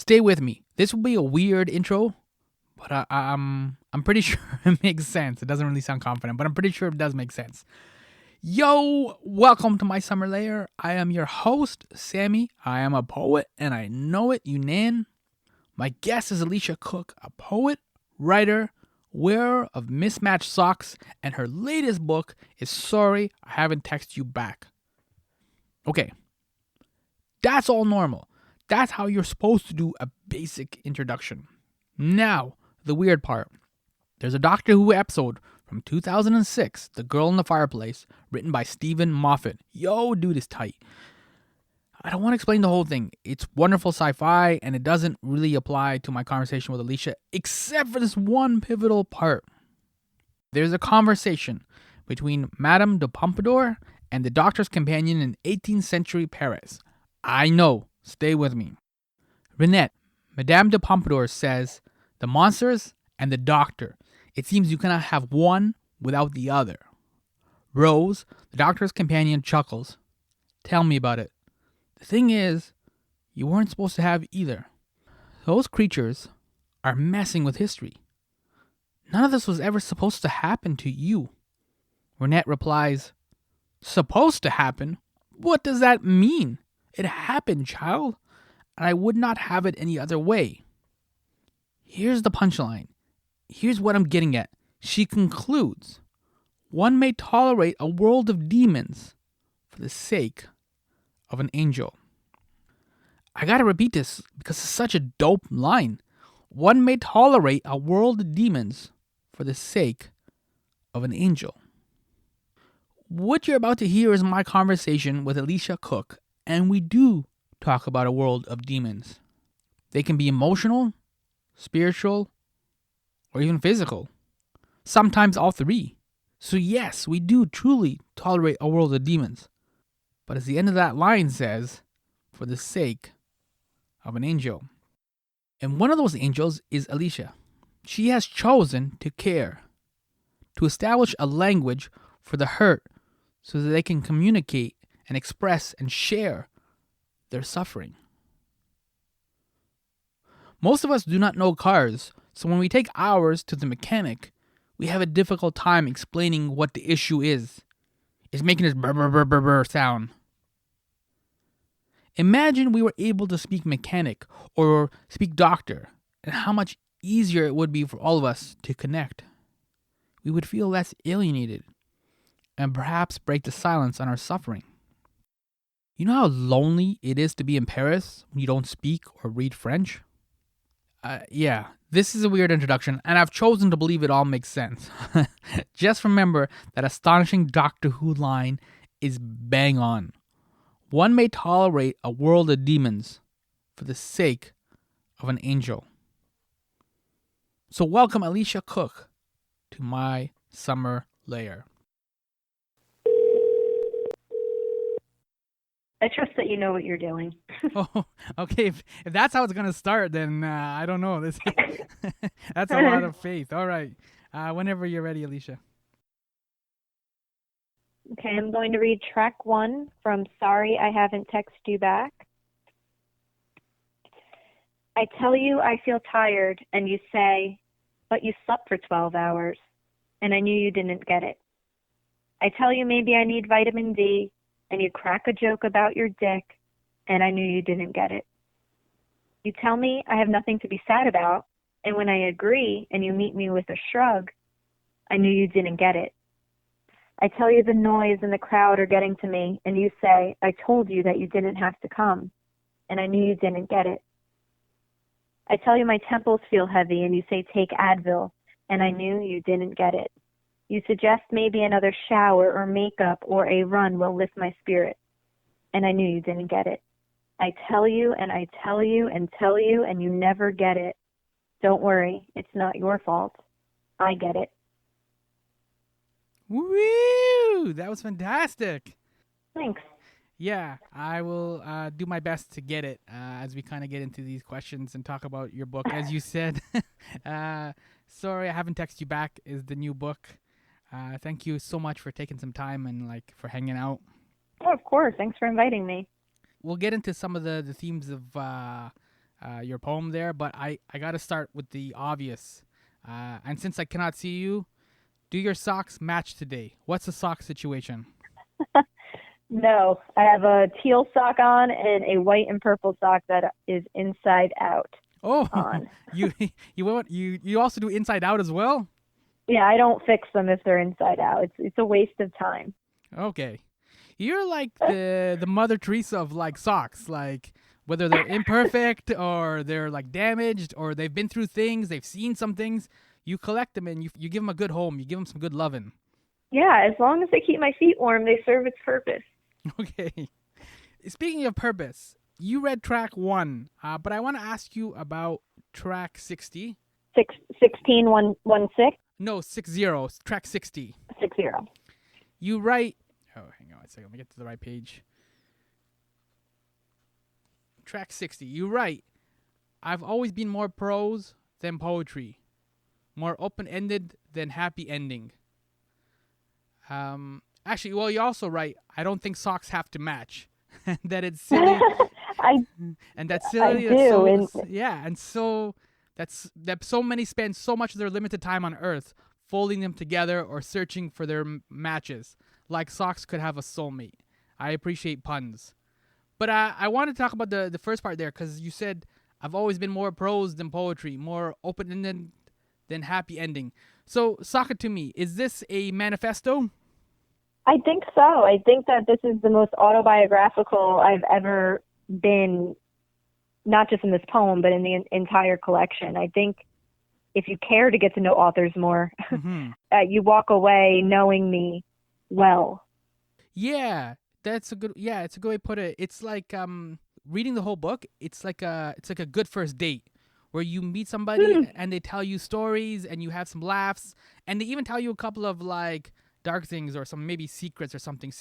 Stay with me. This will be a weird intro, but I'm pretty sure it makes sense. It doesn't really sound confident, but I'm pretty sure it does make sense. Yo, welcome to my Summer Lair. I am your host, Sammy. I am a poet, and I know it, Younan. My guest is Alicia Cook, a poet, writer, wearer of mismatched socks, and her latest book is Sorry, I Haven't Texted You Back. Okay, that's all normal. That's how you're supposed to do a basic introduction. Now, the weird part. There's a Doctor Who episode from 2006, The Girl in the Fireplace, written by Stephen Moffat. Yo, dude is tight. I don't want to explain the whole thing. It's wonderful sci-fi, and it doesn't really apply to my conversation with Alicia, except for this one pivotal part. There's a conversation between Madame de Pompadour and the Doctor's companion in 18th century Paris. I know. Stay with me. Renette, Madame de Pompadour says, the monsters and the Doctor. It seems you cannot have one without the other. Rose, the Doctor's companion, chuckles. Tell me about it. The thing is, you weren't supposed to have either. Those creatures are messing with history. None of this was ever supposed to happen to you. Renette replies, supposed to happen? What does that mean? It happened, child, and I would not have it any other way. Here's the punchline. Here's what I'm getting at. She concludes, one may tolerate a world of demons for the sake of an angel. I gotta repeat this because it's such a dope line. One may tolerate a world of demons for the sake of an angel. What you're about to hear is my conversation with Alicia Cook, and we do talk about a world of demons. They can be emotional, spiritual, or even physical. Sometimes all three. So yes, we do truly tolerate a world of demons. But as the end of that line says, for the sake of an angel. And one of those angels is Alicia. She has chosen to care, to establish a language for the hurt so that they can communicate and express and share their suffering. Most of us do not know cars, so when we take ours to the mechanic, we have a difficult time explaining what the issue is. It's making this brr brr brr brr brr sound. Imagine we were able to speak mechanic or speak doctor, and how much easier it would be for all of us to connect. We would feel less alienated and perhaps break the silence on our suffering. You know how lonely it is to be in Paris when you don't speak or read French? Yeah, this is a weird introduction, and I've chosen to believe it all makes sense. Just remember that astonishing Doctor Who line is bang on. One may tolerate a world of demons for the sake of an angel. So welcome Alicia Cook to my Summer Lair. I trust that you know what you're doing. Oh, okay. If that's how it's gonna start, then I don't know. This that's a lot of faith. All right. Whenever you're ready, Alicia. Okay, I'm going to read track 1 from Sorry I Haven't Texted You Back. I tell you I feel tired, and you say, but you slept for 12 hours, and I knew you didn't get it. I tell you maybe I need vitamin D, and you crack a joke about your dick, and I knew you didn't get it. You tell me I have nothing to be sad about, and when I agree and you meet me with a shrug, I knew you didn't get it. I tell you the noise and the crowd are getting to me, and you say, I told you that you didn't have to come, and I knew you didn't get it. I tell you my temples feel heavy, and you say, take Advil, and I knew you didn't get it. You suggest maybe another shower or makeup or a run will lift my spirit, and I knew you didn't get it. I tell you and I tell you and tell you, and you never get it. Don't worry, it's not your fault. I get it. Woo! That was fantastic. Thanks. Yeah, I will do my best to get it as we kind of get into these questions and talk about your book. As you said, Sorry I Haven't Texted You Back is the new book. Thank you so much for taking some time and for hanging out. Oh, of course. Thanks for inviting me. We'll get into some of the themes of your poem there, but I got to start with the obvious. And since I cannot see you, do your socks match today? What's the sock situation? No, I have a teal sock on and a white and purple sock that is inside out Oh, on. you you also do inside out as well? Yeah, I don't fix them if they're inside out. It's a waste of time. Okay. You're like the Mother Teresa of like socks, like whether they're imperfect or they're like damaged or they've been through things, they've seen some things, you collect them and you give them a good home, you give them some good loving. Yeah, as long as they keep my feet warm, they serve its purpose. Okay. Speaking of purpose, you read track 1, but I want to ask you about track 60. 16 1 1 6 No, 60, track 60. 60. You write, oh, hang on a second, let me get to the right page. Track 60, you write, I've always been more prose than poetry, more open-ended than happy ending. Actually, well, you also write, I don't think socks have to match. That it's silly, I and that's I silly. That's do, so and yeah, and so that so many spend so much of their limited time on Earth folding them together or searching for their matches, like socks could have a soulmate. I appreciate puns, but I want to talk about the first part there because you said I've always been more prose than poetry, more open ended than happy ending. So, sock it to me. Is this a manifesto? I think so. I think that this is the most autobiographical I've ever been, not just in this poem, but in the entire collection. I think if you care to get to know authors more, Mm-hmm. you walk away knowing me well. Yeah, that's a good. Yeah, it's a good way to put it. It's like reading the whole book. It's like a good first date where you meet somebody Hmm. and they tell you stories and you have some laughs and they even tell you a couple of like dark things or some maybe secrets or something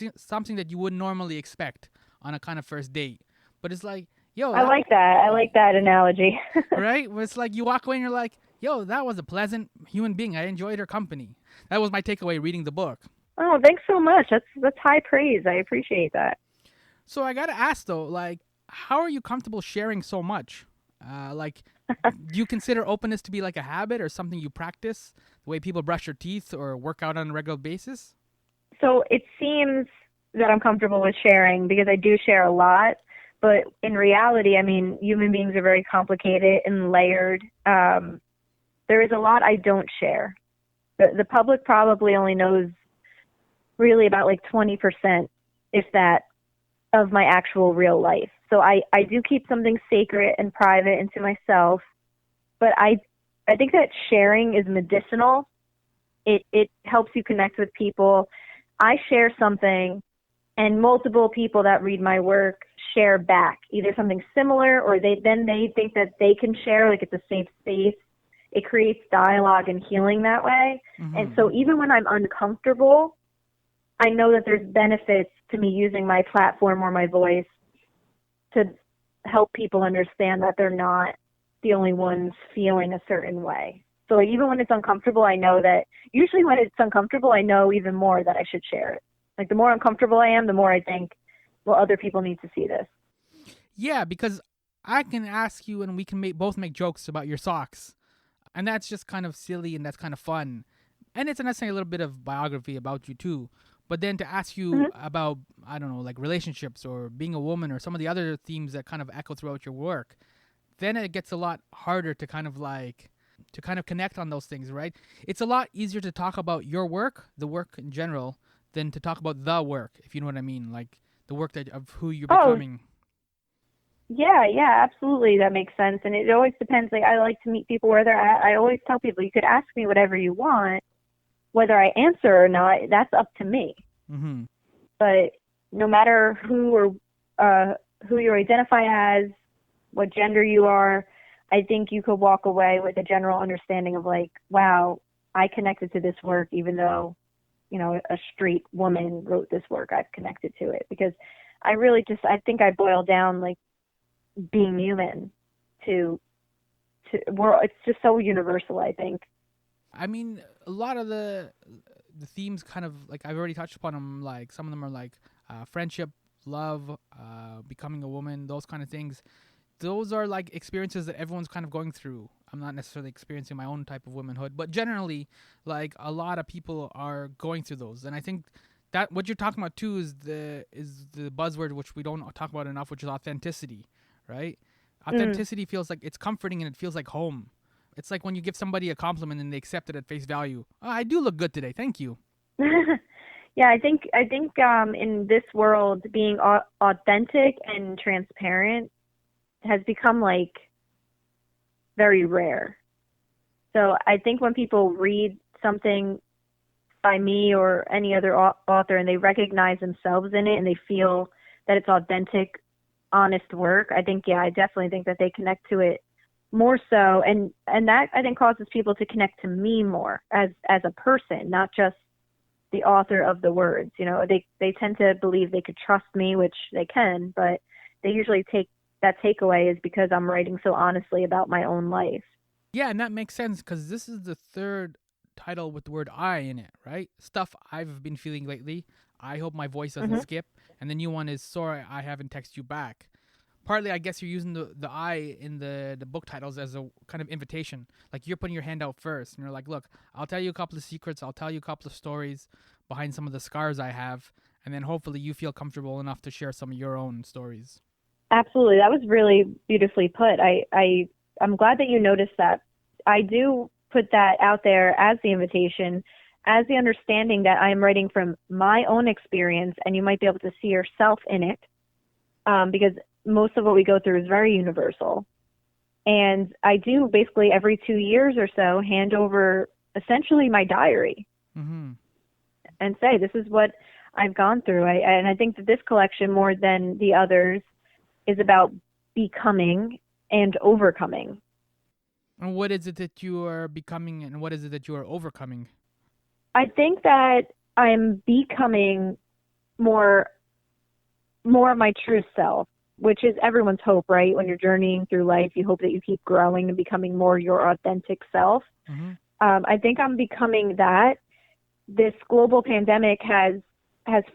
that you wouldn't normally expect on a kind of first date. But it's like, yo, I that like that. I like that analogy. right? Where it's like you walk away and you're like, yo, that was a pleasant human being. I enjoyed her company. That was my takeaway reading the book. Oh, thanks so much. That's high praise. I appreciate that. So I gotta ask though, like, how are you comfortable sharing so much? Like, do you consider openness to be like a habit or something you practice, the way people brush their teeth or work out on a regular basis? So it seems that I'm comfortable with sharing because I do share a lot. But in reality, I mean, human beings are very complicated and layered. There is a lot I don't share. The public probably only knows really about like 20%, if that, of my actual real life. So I do keep something sacred and private into myself. But I think that sharing is medicinal. It helps you connect with people. I share something and multiple people that read my work share back either something similar or they think that they can share, like it's a safe space. It creates dialogue and healing that way. And Mm-hmm. so even when I'm uncomfortable, I know that there's benefits to me using my platform or my voice to help people understand that they're not the only ones feeling a certain way. So like, even when it's uncomfortable, I know that usually when it's uncomfortable, I know even more that I should share it. Like the more uncomfortable I am, the more I think, well, other people need to see this. Yeah, because I can ask you and we can both make jokes about your socks, and that's just kind of silly and that's kind of fun, and it's necessarily a little bit of biography about you too. But then to ask you Hmm. about, I don't know, like relationships or being a woman or some of the other themes that kind of echo throughout your work, then it gets a lot harder to kind of connect on those things, right? It's a lot easier to talk about your work, the work in general, than to talk about the work, if you know what I mean, like the work of who you're Oh, becoming. yeah, absolutely. That makes sense. And it always depends. Like, I like to meet people where they're at. I always tell people, you could ask me whatever you want, whether I answer or not, that's up to me. Mm-hmm. But no matter who you identify as, what gender you are, I think you could walk away with a general understanding of like, wow, I connected to this work, even though, a straight woman wrote this work. I've connected to it because I think I boil down like being human to it's just so universal, I think. I mean, a lot of the themes kind of like I've already touched upon them. Like some of them are like friendship, love, becoming a woman, those kind of things. those are like experiences that everyone's kind of going through. I'm not necessarily experiencing my own type of womanhood, but generally, like a lot of people are going through those. And I think that what you're talking about too is the buzzword which we don't talk about enough, which is authenticity, right? Mm. Authenticity feels like it's comforting and it feels like home. It's like when you give somebody a compliment and they accept it at face value. Oh, I do look good today. Thank you. Yeah, I think in this world being authentic and transparent has become like very rare. So I think when people read something by me or any other author and they recognize themselves in it and they feel that it's authentic, honest work, I think, yeah, I definitely think that they connect to it more so, and that I think causes people to connect to me more as a person, not just the author of the words. You know, they tend to believe they could trust me, which they can, but they usually take that takeaway is because I'm writing so honestly about my own life. Yeah, and that makes sense because this is the third title with the word I in it, right? Stuff I've been feeling lately. I hope my voice doesn't Hmm. skip. And the new one is sorry I haven't texted you back. Partly, I guess you're using the I in the book titles as a kind of invitation. Like you're putting your hand out first, and you're like, look, I'll tell you a couple of secrets. I'll tell you a couple of stories behind some of the scars I have. And then hopefully you feel comfortable enough to share some of your own stories. Absolutely, that was really beautifully put. I'm glad that you noticed that. I do put that out there as the invitation, as the understanding that I am writing from my own experience, and you might be able to see yourself in it, because most of what we go through is very universal. And I do basically every 2 years or so hand over essentially my diary Mm-hmm. and say, this is what I've gone through. And I think that this collection, more than the others, is about becoming and overcoming. And what is it that you are becoming and what is it that you are overcoming? I think that I'm becoming more more of my true self, which is everyone's hope, right? When you're journeying through life, you hope that you keep growing and becoming more your authentic self. Mm-hmm. I think I'm becoming that. This global pandemic has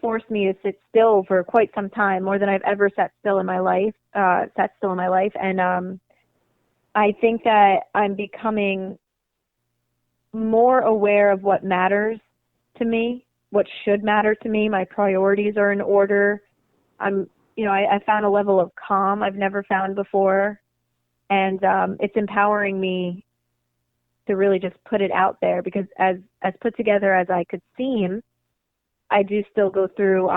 forced me to sit still for quite some time, more than I've ever sat still in my life. And I think that I'm becoming more aware of what matters to me, what should matter to me. My priorities are in order. I found a level of calm I've never found before, and it's empowering me to really just put it out there because as put together as I could seem, I do still go through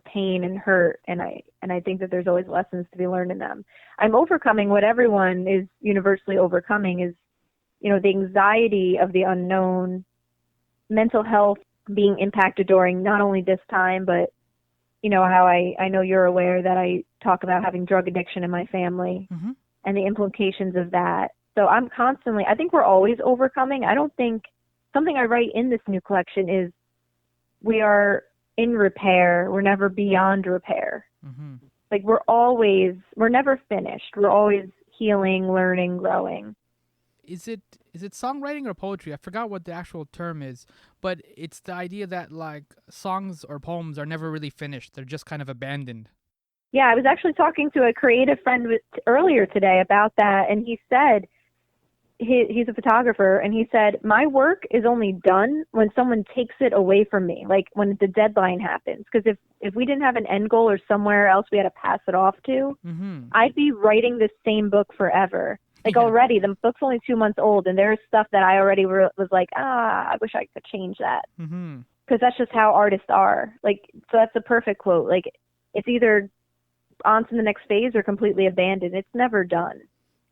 pain and hurt, and I think that there's always lessons to be learned in them. I'm overcoming what everyone is universally overcoming is, the anxiety of the unknown, mental health being impacted during not only this time, but how I know you're aware that I talk about having drug addiction in my family Mm-hmm. and the implications of that. So I think we're always overcoming. I don't think something I write in this new collection is we are in repair. We're never beyond repair. Mm-hmm. Like we're never finished. We're always healing, learning, growing. Is it songwriting or poetry? I forgot what the actual term is, but it's the idea that like songs or poems are never really finished. They're just kind of abandoned. Yeah, I was actually talking to a creative friend earlier today about that, and he said he's a photographer, and he said my work is only done when someone takes it away from me, like when the deadline happens. Because if we didn't have an end goal or somewhere else we had to pass it off to, Mm-hmm. I'd be writing this same book forever. Like Yeah. already, the book's only 2 months old, and there's stuff that I already was like, I wish I could change that. Mm-hmm. Because that's just how artists are. Like, so that's a perfect quote. Like, it's either on to the next phase or completely abandoned. It's never done.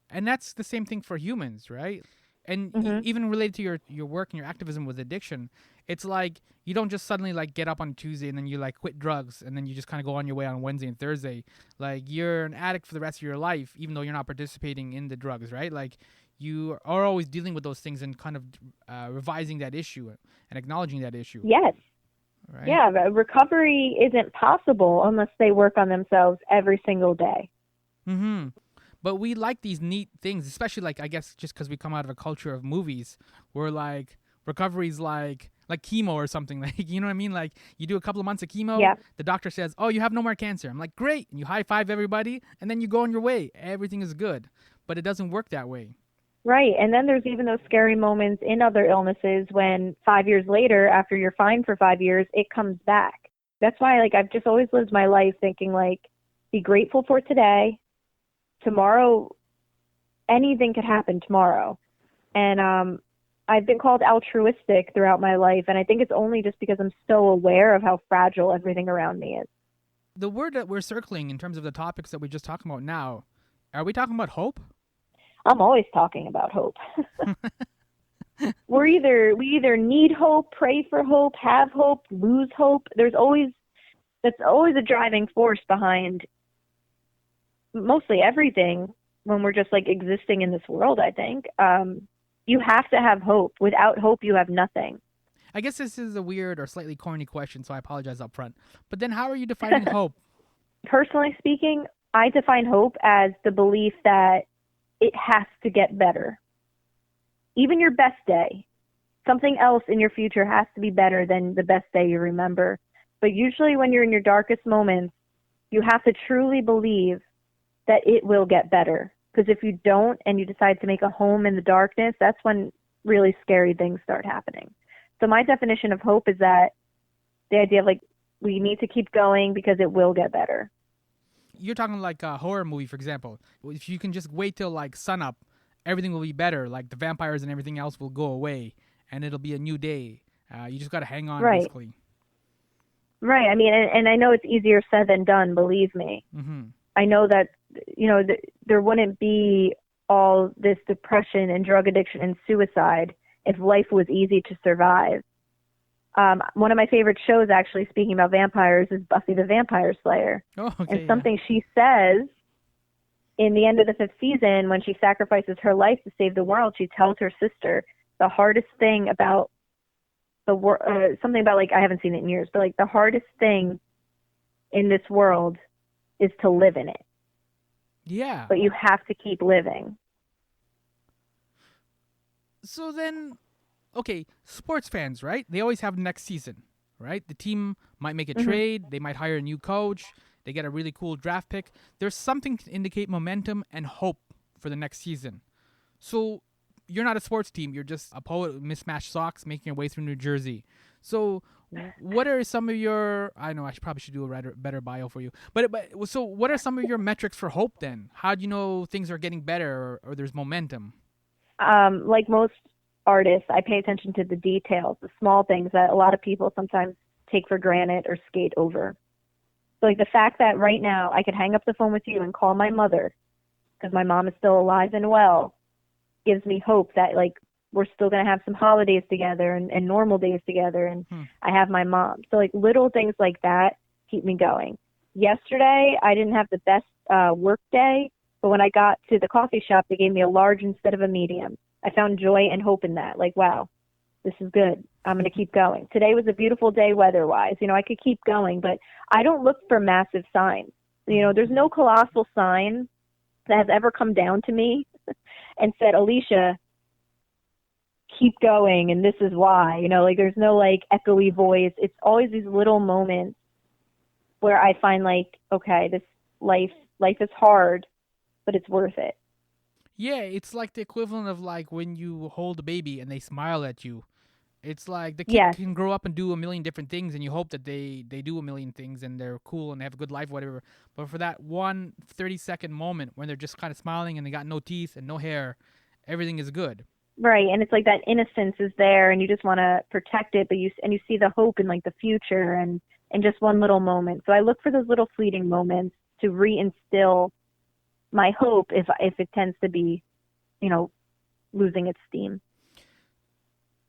And that's the same thing for humans, right? And Hmm. even related to your work and your activism with addiction, it's like you don't just suddenly like get up on Tuesday and then you like quit drugs and then you just kind of go on your way on Wednesday and Thursday. Like you're an addict for the rest of your life, even though you're not participating in the drugs, right? Like you are always dealing with those things and kind of revising that issue and acknowledging that issue, Yes. right? Yeah, recovery isn't possible unless they work on themselves every single day. Mm-hmm. But we like these neat things, especially like I guess just because we come out of a culture of movies, where like recovery's like like chemo or something. Like, you know what I mean? Like, you do a couple of months of chemo, Yeah. the doctor says, "Oh, you have no more cancer." I'm like, "Great." And you high five everybody, and then you go on your way. Everything is good. But it doesn't work that way. Right. And then there's even those scary moments in other illnesses when 5 years later, after you're fine for 5 years, it comes back. That's why, like, I've just always lived my life thinking, like, be grateful for today. Tomorrow, anything could happen tomorrow. And I've been called altruistic throughout my life, and I think it's only just because I'm so aware of how fragile everything around me is. The word that we're circling in terms of the topics that we're just talking about now, are we talking about hope? I'm always talking about hope. We either need hope, pray for hope, have hope, lose hope. That's always a driving force behind mostly everything when we're just like existing in this world, I think. You have to have hope. Without hope, you have nothing. I guess this is a weird or slightly corny question, so I apologize up front. But then how are you defining hope? Personally speaking, I define hope as the belief that it has to get better. Even your best day, something else in your future has to be better than the best day you remember. But usually when you're in your darkest moments, you have to truly believe that it will get better. Because if you don't and you decide to make a home in the darkness, that's when really scary things start happening. So my definition of hope is that the idea of like, we need to keep going because it will get better. You're talking like a horror movie, for example. If you can just wait till like sunup, everything will be better. Like the vampires and everything else will go away, and it'll be a new day. You just got to hang on, Right. basically. Right. I mean, and I know it's easier said than done, believe me. Mm-hmm. I know that, there wouldn't be all this depression and drug addiction and suicide if life was easy to survive. One of my favorite shows, actually, speaking about vampires, is Buffy the Vampire Slayer. Oh, okay. And something she says in the end of the 5th season, when she sacrifices her life to save the world, she tells her sister the hardest thing about the world, something about, like, I haven't seen it in years, but, like, the hardest thing in this world is to live in it. Yeah. But you have to keep living. So then, okay, sports fans, right? They always have next season, right? The team might make a trade. They might hire a new coach. They get a really cool draft pick. There's something to indicate momentum and hope for the next season. So you're not a sports team. You're just a poet with mismatched socks making your way through New Jersey. So what are some of your, I know I probably should do a better bio for you, but so what are some of your metrics for hope then? How do you know things are getting better or there's momentum? Like most artists, I pay attention to the details, the small things that a lot of people sometimes take for granted or skate over. So like the fact that right now I could hang up the phone with you and call my mother because my mom is still alive and well gives me hope that like we're still going to have some holidays together and normal days together, and I have my mom. So like little things like that keep me going. Yesterday, I didn't have the best work day, but when I got to the coffee shop, they gave me a large instead of a medium. I found joy and hope in that. Like, wow, this is good. I'm going to keep going. Today was a beautiful day weather-wise. I could keep going, but I don't look for massive signs. There's no colossal sign that has ever come down to me and said, Alicia, keep going, and this is why. Like there's no like echoey voice. It's always these little moments where I find like, okay, this life is hard, but it's worth it. Yeah, it's like the equivalent of like when you hold a baby and they smile at you. It's like the kid can grow up and do a million different things, and you hope that they do a million things and they're cool and they have a good life, whatever. But for that 30-second moment when they're just kind of smiling and they got no teeth and no hair, everything is good. Right, and it's like that innocence is there, and you just want to protect it, but you see the hope in like the future and just one little moment. So I look for those little fleeting moments to reinstill my hope if it tends to be, losing its steam.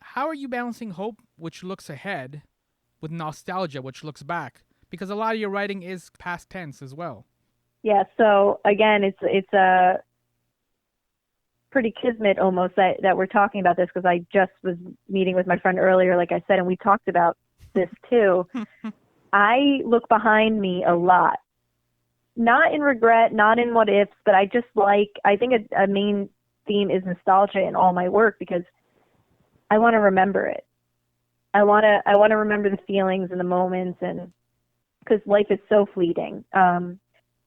How are you balancing hope, which looks ahead, with nostalgia, which looks back? Because a lot of your writing is past tense as well. Yeah. So again, it's a pretty kismet almost that we're talking about this, because I just was meeting with my friend earlier, like I said, and we talked about this too. I look behind me a lot, not in regret, not in what ifs, but I think a main theme is nostalgia in all my work, because I want to remember it. I want to remember the feelings and the moments, and because life is so fleeting.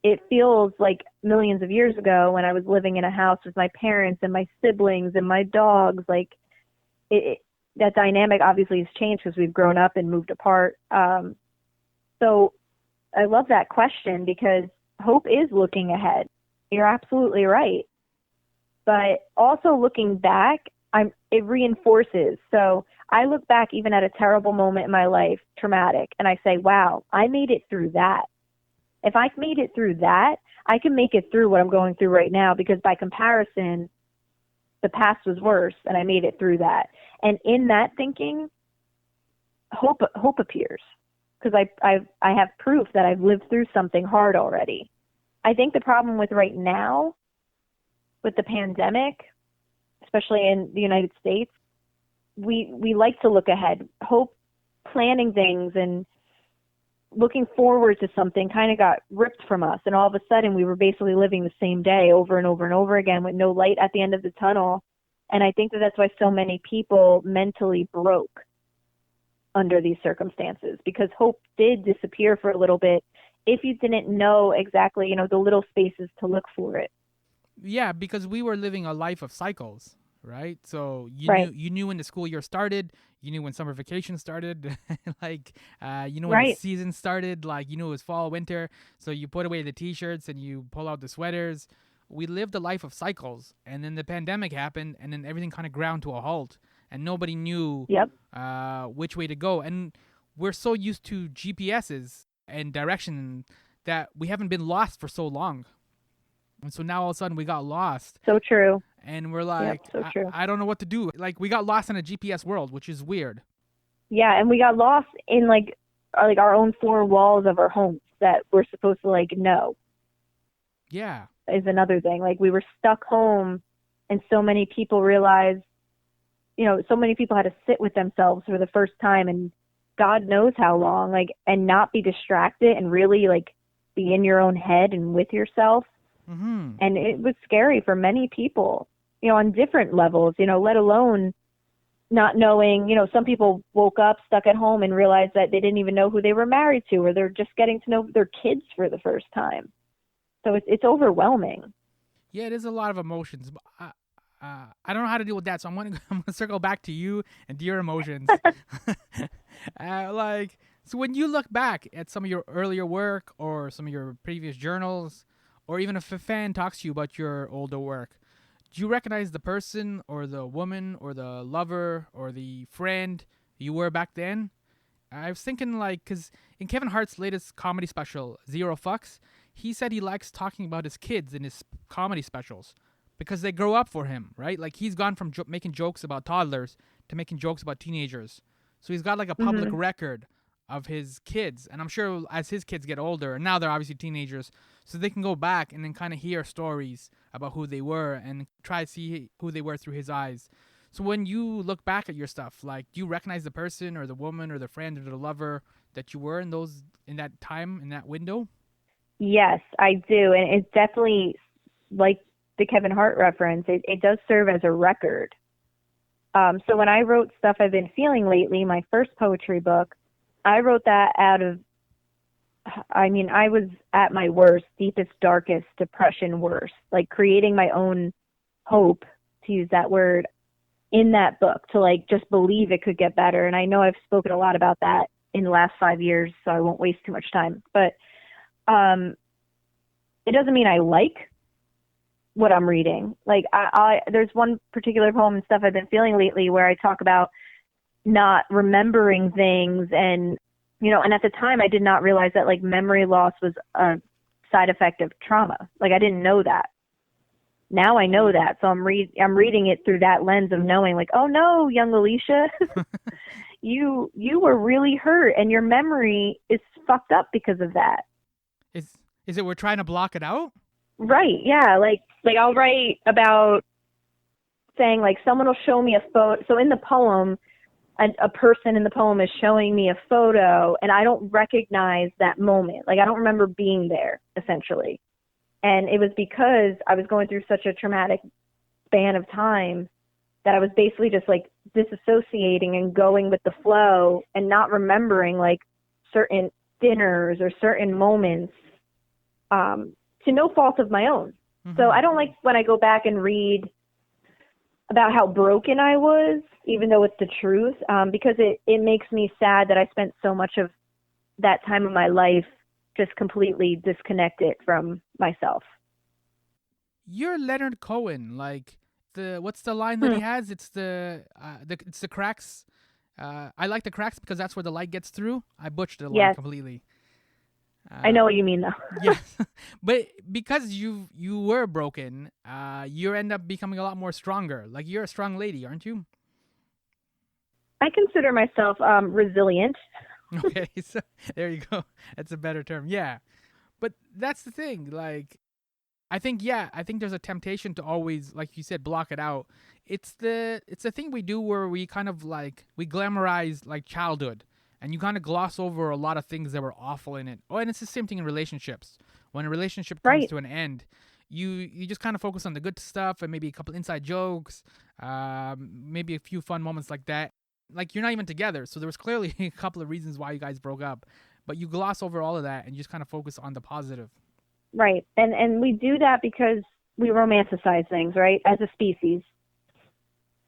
It feels like millions of years ago when I was living in a house with my parents and my siblings and my dogs. Like that dynamic obviously has changed because we've grown up and moved apart. So I love that question because hope is looking ahead. You're absolutely right. But also looking back, it reinforces. So I look back even at a terrible moment in my life, traumatic, and I say, wow, I made it through that. If I made it through that, I can make it through what I'm going through right now, because by comparison, the past was worse and I made it through that. And in that thinking, hope appears, because I have proof that I've lived through something hard already. I think the problem with right now, with the pandemic, especially in the United States, we like to look ahead. Hope, planning things and looking forward to something kind of got ripped from us, and all of a sudden we were basically living the same day over and over and over again with no light at the end of the tunnel. And I think that that's why so many people mentally broke under these circumstances, because hope did disappear for a little bit if you didn't know exactly, the little spaces to look for it. Yeah, because we were living a life of cycles, right? So Right. you knew when the school year started, you knew when summer vacation started, like you know when the Right. season started, like you knew it was fall, winter. So you put away the t-shirts and you pull out the sweaters. We lived a life of cycles, and then the pandemic happened, and then everything kind of ground to a halt, and nobody knew Yep. which way to go. And we're so used to GPSs and direction that we haven't been lost for so long. And so now all of a sudden we got lost, So true. and we're Yep. like, So true. I don't know what to do. Like we got lost in a GPS world, which is weird. Yeah, and we got lost in our own four walls of our homes that we're supposed to know Yeah. is another thing. Like we were stuck home, and so many people realized, so many people had to sit with themselves for the first time, and God knows how long, and not be distracted and really be in your own head and with yourself. Mm-hmm. And it was scary for many people, on different levels, let alone not knowing, some people woke up stuck at home and realized that they didn't even know who they were married to, or they're just getting to know their kids for the first time. So it's overwhelming. Yeah, it is a lot of emotions. But I don't know how to deal with that, so I'm gonna circle back to you and to your emotions. So when you look back at some of your earlier work or some of your previous journals, or even if a fan talks to you about your older work, do you recognize the person or the woman or the lover or the friend you were back then? I was thinking because in Kevin Hart's latest comedy special, Zero Fucks, he said he likes talking about his kids in his comedy specials because they grow up for him, right? Like he's gone from making jokes about toddlers to making jokes about teenagers. So he's got a public Hmm. record of his kids. And I'm sure as his kids get older, and now they're obviously teenagers, so they can go back and then kind of hear stories about who they were and try to see who they were through his eyes. So when you look back at your stuff, do you recognize the person or the woman or the friend or the lover that you were in that time, in that window? Yes, I do. And it's definitely like the Kevin Hart reference. It does serve as a record. So when I wrote Stuff I've Been Feeling Lately, my first poetry book, I wrote that I was at my worst, deepest, darkest depression, worst, creating my own hope, to use that word, in that book, to just believe it could get better. And I know I've spoken a lot about that in the last 5 years, so I won't waste too much time. But it doesn't mean I like what I'm reading. There's one particular poem and Stuff I've Been Feeling Lately where I talk about not remembering things, and and at the time I did not realize that memory loss was a side effect of trauma. I didn't know that. Now I know that, so I'm reading it through that lens of knowing oh no, young Alicia, you were really hurt and your memory is fucked up because of that. Is it we're trying to block it out? Right, yeah. I'll write about saying someone will show me a photo. So in the poem, a person in the poem is showing me a photo and I don't recognize that moment. I don't remember being there, essentially. And it was because I was going through such a traumatic span of time that I was basically just like disassociating and going with the flow and not remembering like certain dinners or certain moments, to no fault of my own. So I don't like when I go back and read about how broken I was, even though it's the truth, because it makes me sad that I spent so much of that time of my life just completely disconnected from myself. You're Leonard Cohen. Like what's the line that he has? It's the cracks. I like the cracks because that's where the light gets through. I butchered the line Yes, completely. I know what you mean though. Yeah, but because you were broken, you end up becoming a lot more stronger. Like you're a strong lady, aren't you? I consider myself resilient. Okay, so there you go. That's a better term. Yeah, but that's the thing. Like, I think there's a temptation to always, like you said, block it out. It's the thing we do where we kind of like we glamorize like childhood, and you kind of gloss over a lot of things that were awful in it. Oh, and it's the same thing in relationships. When a relationship comes Right. to an end, you just kind of focus on the good stuff and maybe a couple inside jokes, maybe a few fun moments like that. Like you're not even together, so there was clearly a couple of reasons why you guys broke up, but you gloss over all of that and you just kind of focus on the positive. Right. And we do that because we romanticize things, right? As a species,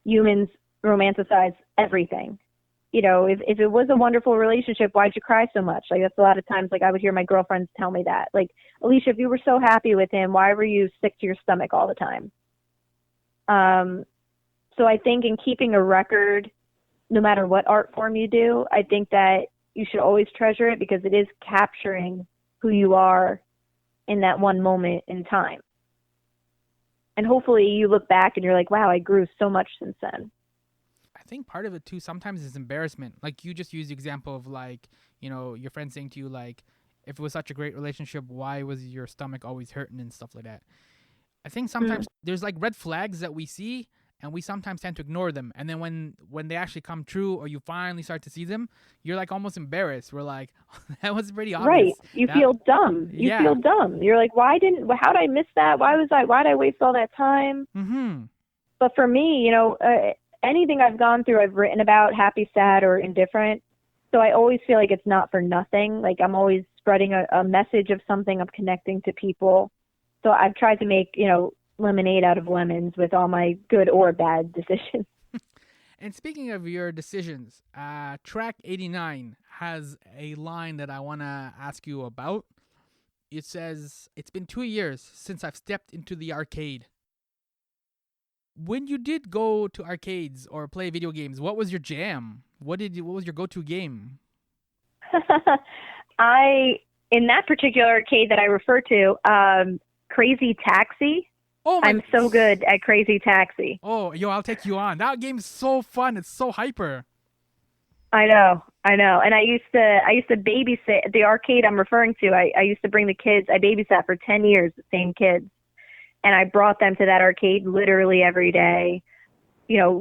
humans romanticize everything. You know, if it was a wonderful relationship, why'd you cry so much? Like that's a lot of times like I would hear my girlfriends tell me that. Like, Alicia, if you were so happy with him, why were you sick to your stomach all the time? So I think in keeping a record, no matter what art form you do, I think that you should always treasure it because it is capturing who you are in that one moment in time. And hopefully you look back and you're like, wow, I grew so much since then. I think part of it too sometimes is embarrassment. Like you just used the example of like, your friend saying to you like, if it was such a great relationship, why was your stomach always hurting and stuff like that? I think Mm. sometimes there's like red flags that we see and we sometimes tend to ignore them. And then when they actually come true or you finally start to see them, you're like almost embarrassed. We're like, that was pretty Right. obvious. You That feel dumb. You feel yeah. dumb. You're like, how did I miss that? Why did I waste all that time? Mhm. But for me, anything I've gone through, I've written about, happy, sad, or indifferent. So I always feel like it's not for nothing. Like I'm always spreading a message of something. I'm connecting to people. So I've tried to make, lemonade out of lemons with all my good or bad decisions. And speaking of your decisions, track 89 has a line that I want to ask you about. It says, "It's been 2 years since I've stepped into the arcade." When you did go to arcades or play video games, what was your jam? What was your go-to game? I, in that particular arcade that I refer to, Crazy Taxi. Oh my! I'm so good at Crazy Taxi. Oh, yo, I'll take you on. That game's so fun. It's so hyper. I know, I know. And I used to babysit the arcade I'm referring to. I used to bring the kids. I babysat for 10 years, the same kids. And I brought them to that arcade literally every day.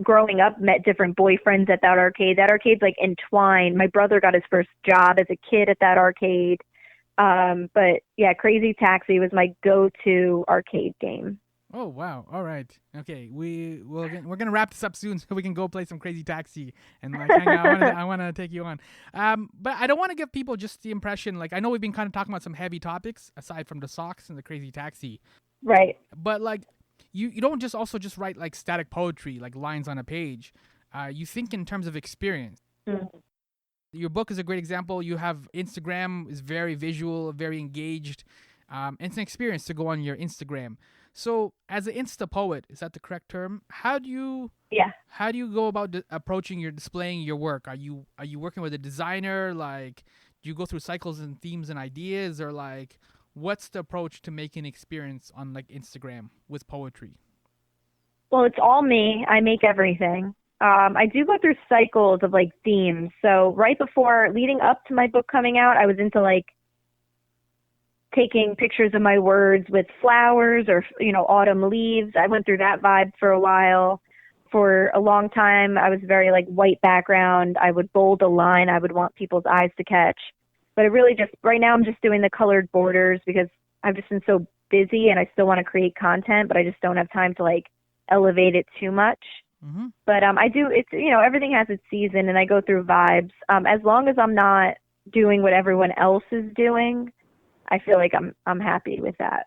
Growing up, met different boyfriends at that arcade. That arcade's like entwined. My brother got his first job as a kid at that arcade. But yeah, Crazy Taxi was my go-to arcade game. Oh wow! All right, okay. We're gonna wrap this up soon so we can go play some Crazy Taxi and like hang out. I wanna take you on. But I don't want to give people just the impression. Like I know we've been kind of talking about some heavy topics aside from the socks and the Crazy Taxi. Right. But like you don't just also just write like static poetry, like lines on a page. You think in terms of experience. Mm. Your book is a great example. You have Instagram is very visual, very engaged. It's an experience to go on your Instagram. So, as an Insta poet, is that the correct term? Yeah. How do you go about approaching your displaying your work? Are you working with a designer? Like, do you go through cycles and themes and ideas, or like, what's the approach to making experience on like Instagram with poetry? Well, it's all me. I make everything. I do go through cycles of like themes. So right before, leading up to my book coming out, I was into like taking pictures of my words with flowers or, autumn leaves. I went through that vibe for a while. For a long time, I was very like white background. I would bold a line I would want people's eyes to catch. But I really just, right now I'm just doing the colored borders because I've just been so busy and I still want to create content, but I just don't have time to like elevate it too much. Mm-hmm. But I do, it's, everything has its season and I go through vibes. As long as I'm not doing what everyone else is doing, I feel like I'm happy with that.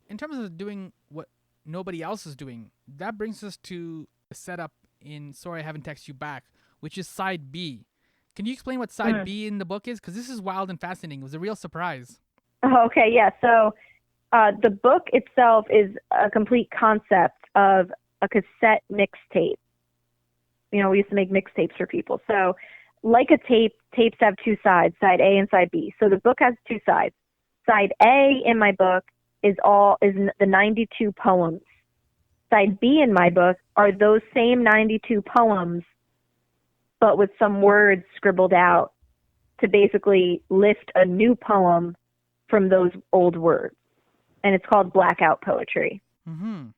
In terms of doing what nobody else is doing, that brings us to a setup in Sorry I Haven't Texted You Back, which is side B. Can you explain what side Mm. B in the book is? Because this is wild and fascinating. It was a real surprise. Oh, okay, yeah. So the book itself is a complete concept of a cassette mixtape. We used to make mixtapes for people. So, like a tape, tapes have two sides, side A and side B. So the book has two sides. Side A in my book is the 92 poems. Side B in my book are those same 92 poems, but with some words scribbled out to basically lift a new poem from those old words. And it's called blackout poetry. Mm-hmm.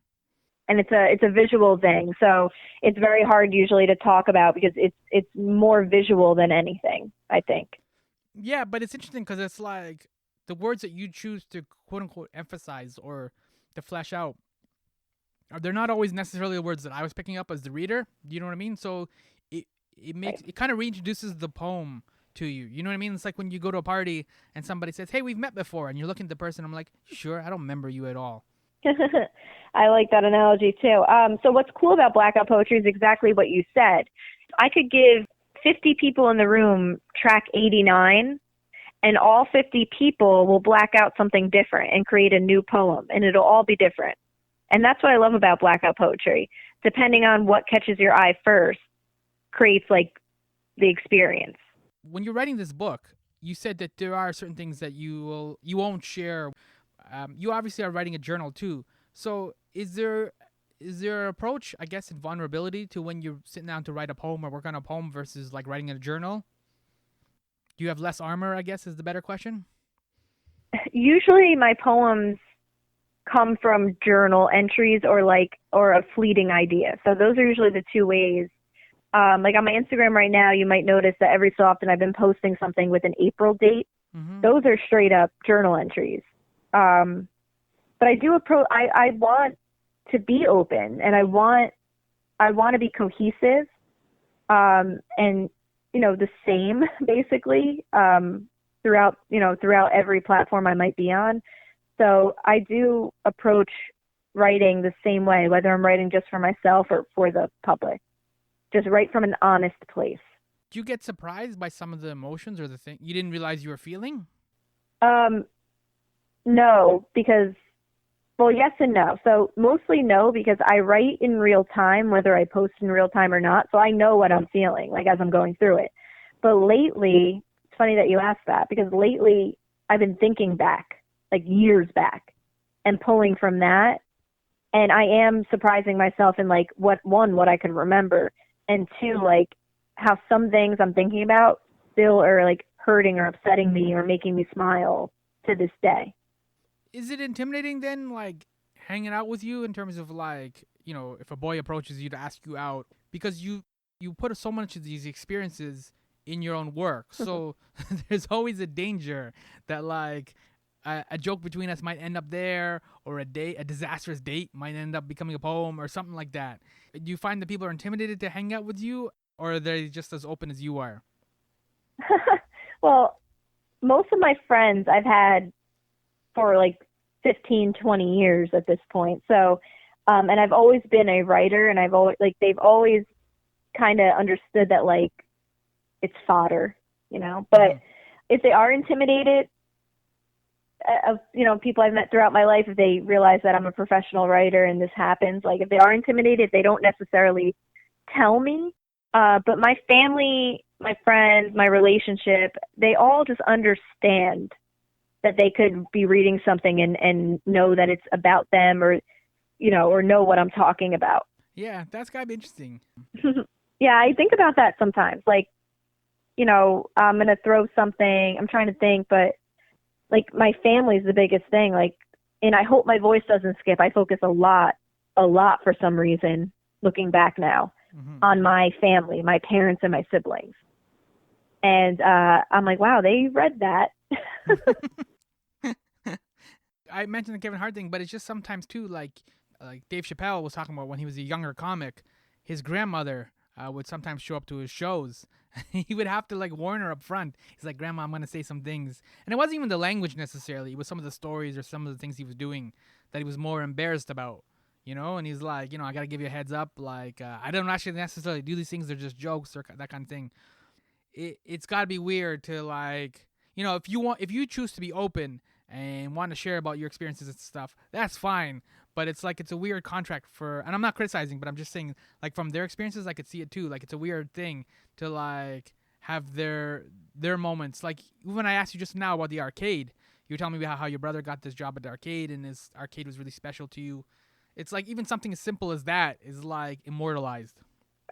And it's a visual thing, so it's very hard usually to talk about because it's more visual than anything, I think. Yeah, but it's interesting because it's like the words that you choose to quote unquote emphasize or to flesh out, they're not always necessarily the words that I was picking up as the reader. You know what I mean? So it Right. makes it kind of reintroduces the poem to you. You know what I mean? It's like when you go to a party and somebody says, "Hey, we've met before," and you're looking at the person. I'm like, "Sure, I don't remember you at all." I like that analogy too. So what's cool about blackout poetry is exactly what you said. I could give 50 people in the room track 89, and all 50 people will black out something different and create a new poem, and it'll all be different. And that's what I love about blackout poetry. Depending on what catches your eye first, creates like the experience. When you're writing this book, you said that there are certain things that you won't share. You obviously are writing a journal too. So is there an approach, I guess, in vulnerability to when you're sitting down to write a poem or work on a poem versus like writing a journal? Do you have less armor, I guess, is the better question? Usually my poems come from journal entries or a fleeting idea. So those are usually the two ways. Like on my Instagram right now, you might notice that every so often I've been posting something with an April date. Mm-hmm. Those are straight up journal entries. But I want to be open and I want to be cohesive, and, the same basically, throughout every platform I might be on. So I do approach writing the same way, whether I'm writing just for myself or for the public. Just write from an honest place. Do you get surprised by some of the emotions or the thing you didn't realize you were feeling? Um, no, because, well, yes and no. So mostly no, because I write in real time, whether I post in real time or not. So I know what I'm feeling, like as I'm going through it. But lately, it's funny that you asked that, because lately I've been thinking back, like years back, and pulling from that. And I am surprising myself in like what I can remember, and two, like how some things I'm thinking about still are like hurting or upsetting me or making me smile to this day. Is it intimidating then, like hanging out with you in terms of like, if a boy approaches you to ask you out because you put so much of these experiences in your own work, so there's always a danger that like a joke between us might end up there, or a disastrous date might end up becoming a poem or something like that. Do you find that people are intimidated to hang out with you, or are they just as open as you are? Well, most of my friends I've had for like 15, 20 years at this point. So, and I've always been a writer, and they've always kind of understood that like it's fodder, But if they are intimidated of, people I've met throughout my life, if they realize that I'm a professional writer and this happens, like if they are intimidated, they don't necessarily tell me. But my family, my friends, my relationship, they all just understand that they could be reading something and know that it's about them, or know what I'm talking about. Yeah, that's gotta be interesting. Yeah, I think about that sometimes. Like, I'm going to throw something, I'm trying to think, but like my family's the biggest thing. Like, and I hope my voice doesn't skip. I focus a lot for some reason, looking back now, on my family, my parents and my siblings. And I'm like, wow, they read that. I mentioned the Kevin Hart thing, but it's just sometimes too like Dave Chappelle was talking about when he was a younger comic. his grandmother would sometimes show up to his shows. He would have to like warn her up front. He's like, "Grandma, I'm gonna say some things," and it wasn't even the language necessarily. It was some of the stories or some of the things he was doing that he was more embarrassed about. And he's like, I gotta give you a heads up. Like, I don't actually necessarily do these things. They're just jokes or that kind of thing. It's gotta be weird to like, if you choose to be open and want to share about your experiences and stuff, that's fine. But it's like it's a weird contract and I'm not criticizing, but I'm just saying like from their experiences, I could see it too. Like it's a weird thing to like have their moments. Like when I asked you just now about the arcade, you were telling me about how your brother got this job at the arcade and his arcade was really special to you. It's like even something as simple as that is like immortalized.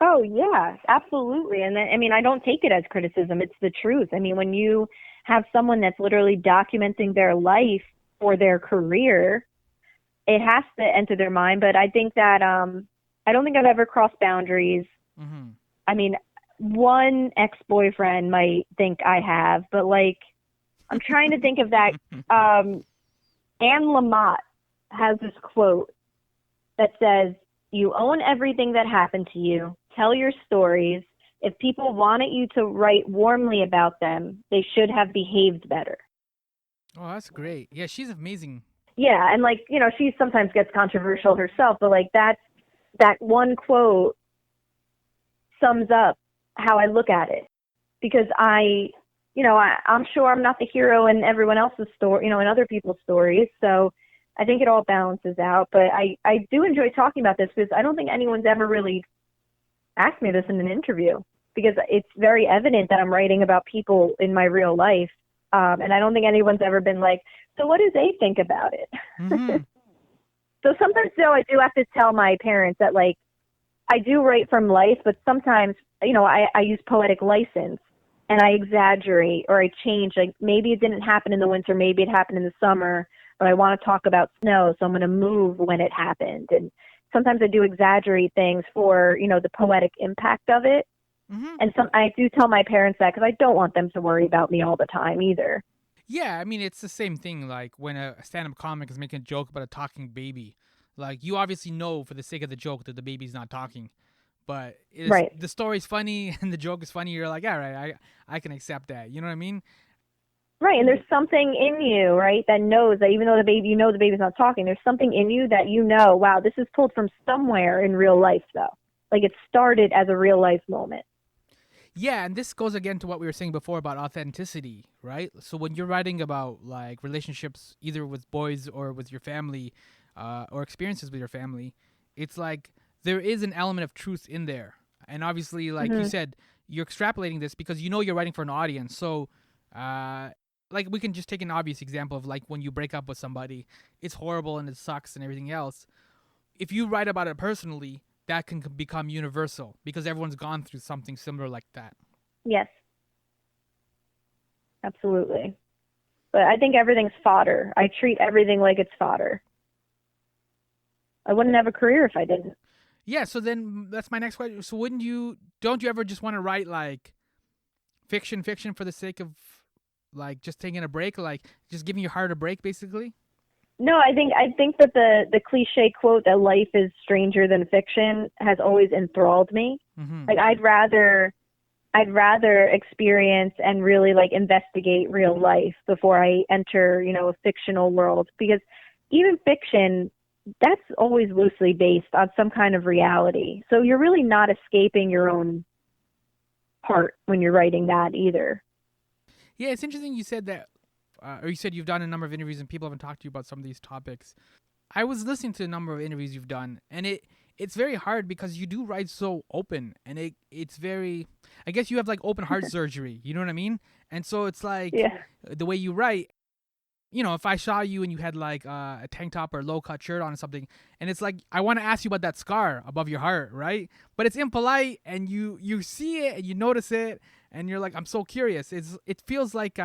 Oh, yeah, absolutely. And I mean, I don't take it as criticism. It's the truth. I mean, when you have someone that's literally documenting their life or their career, it has to enter their mind. But I think that I don't think I've ever crossed boundaries. Mm-hmm. I mean, one ex-boyfriend might think I have, but like, I'm trying to think of that. Anne Lamott has this quote that says, "You own everything that happened to you. Tell your stories. If people wanted you to write warmly about them, they should have behaved better." Oh, that's great. Yeah, she's amazing. Yeah, and like, she sometimes gets controversial herself, but like that one quote sums up how I look at it. Because I'm sure I'm not the hero in everyone else's story, in other people's stories. So I think it all balances out. But I do enjoy talking about this because I don't think anyone's ever really asked me this in an interview, because it's very evident that I'm writing about people in my real life. And I don't think anyone's ever been like, "So what do they think about it?" Mm-hmm. So sometimes, though, I do have to tell my parents that, like, I do write from life, but sometimes, I use poetic license and I exaggerate or I change. Like, maybe it didn't happen in the winter, maybe it happened in the summer, but I want to talk about snow, so I'm going to move when it happened. And sometimes I do exaggerate things for, the poetic impact of it. Mm-hmm. And I do tell my parents that because I don't want them to worry about me all the time either. Yeah, I mean, it's the same thing. Like when a stand-up comic is making a joke about a talking baby, like you obviously know for the sake of the joke that the baby's not talking, but Right. the story's funny and the joke is funny. You're like, all right, I can accept that. You know what I mean? Right, and there's something in you, right, that knows that even though the baby's not talking, there's something in you that wow, this is pulled from somewhere in real life, though. Like it started as a real life moment. Yeah, and this goes again to what we were saying before about authenticity, right? So when you're writing about like relationships, either with boys or with your family, or experiences with your family, it's like there is an element of truth in there. And obviously, like you said, you're extrapolating this because you're writing for an audience. So, like we can just take an obvious example of like when you break up with somebody, it's horrible and it sucks and everything else. If you write about it personally, that can become universal because everyone's gone through something similar like that. Yes, absolutely. But I think everything's fodder. I treat everything like it's fodder. I wouldn't have a career if I didn't. Yeah, so then that's my next question. So don't you ever just want to write like fiction for the sake of like just taking a break, like just giving your heart a break basically? No, I think that the cliche quote that life is stranger than fiction has always enthralled me. Mm-hmm. Like I'd rather experience and really like investigate real life before I enter, a fictional world, because even fiction, that's always loosely based on some kind of reality. So you're really not escaping your own heart when you're writing that either. Yeah, it's interesting you said that, or you said you've done a number of interviews and people haven't talked to you about some of these topics. I was listening to a number of interviews you've done, and it's very hard because you do write so open, and it's very, I guess you have like open heart surgery, you know what I mean? And so it's like the way you write, if I saw you and you had like a tank top or a low cut shirt on or something, and it's like, I want to ask you about that scar above your heart, right? But it's impolite, and you see it and you notice it, and you're like, I'm so curious. It feels like,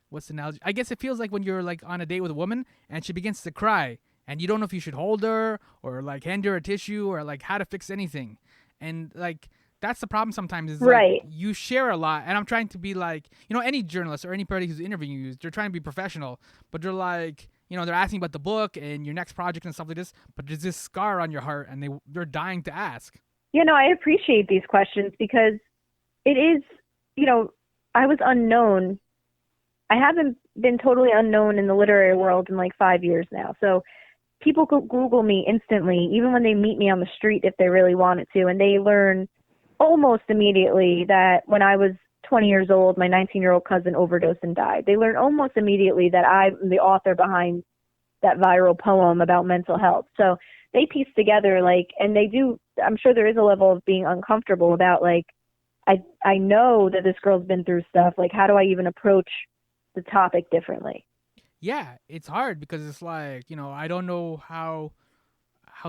what's the analogy? I guess it feels like when you're like on a date with a woman and she begins to cry and you don't know if you should hold her or like hand her a tissue or like how to fix anything. And like, that's the problem sometimes is right. Like you share a lot, and I'm trying to be like, any journalist or anybody who's interviewing you, they're trying to be professional, but they're like, they're asking about the book and your next project and stuff like this, but there's this scar on your heart and they're dying to ask. I appreciate these questions because it is, you know, I was unknown. I haven't been totally unknown in the literary world in like 5 years now. So people could Google me instantly, even when they meet me on the street if they really wanted to, and they learn almost immediately that when I was 20 years old, my 19-year-old cousin overdosed and died. They learn almost immediately that I'm the author behind that viral poem about mental health. So they piece together like, and they do. I'm sure there is a level of being uncomfortable about like, I know that this girl's been through stuff. Like, how do I even approach the topic differently? Yeah, it's hard because it's like, I don't know how